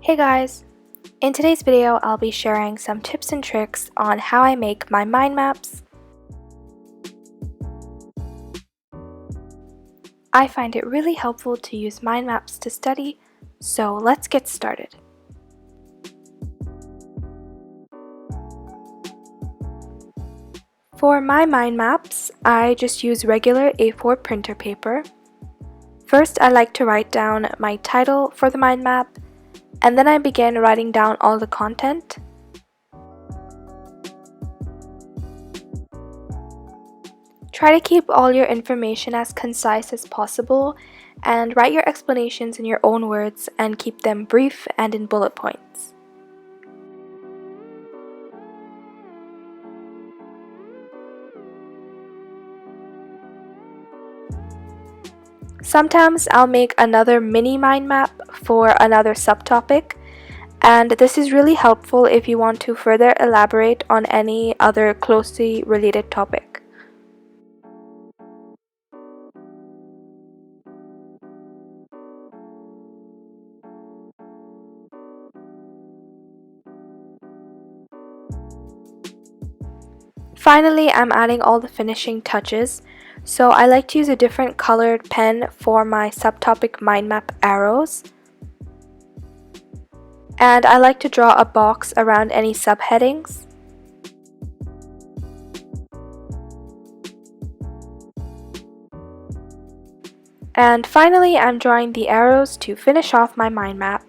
Hey guys! In today's video, I'll be sharing some tips and tricks on how I make my mind maps. I find it really helpful to use mind maps to study, so let's get started. For my mind maps, I just use regular A4 printer paper. First, I like to write down my title for the mind map, and then I begin writing down all the content. Try to keep all your information as concise as possible and write your explanations in your own words and keep them brief and in bullet points. Sometimes I'll make another mini mind map for another subtopic, and this is really helpful if you want to further elaborate on any other closely related topic. Finally, I'm adding all the finishing touches, so I like to use a different colored pen for my subtopic mind map arrows. And I like to draw a box around any subheadings. And finally, I'm drawing the arrows to finish off my mind map.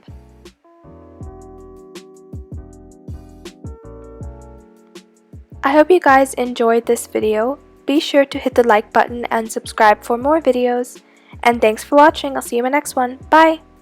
I hope you guys enjoyed this video. Be sure to hit the like button and subscribe for more videos. And thanks for watching. I'll see you in my next one. Bye!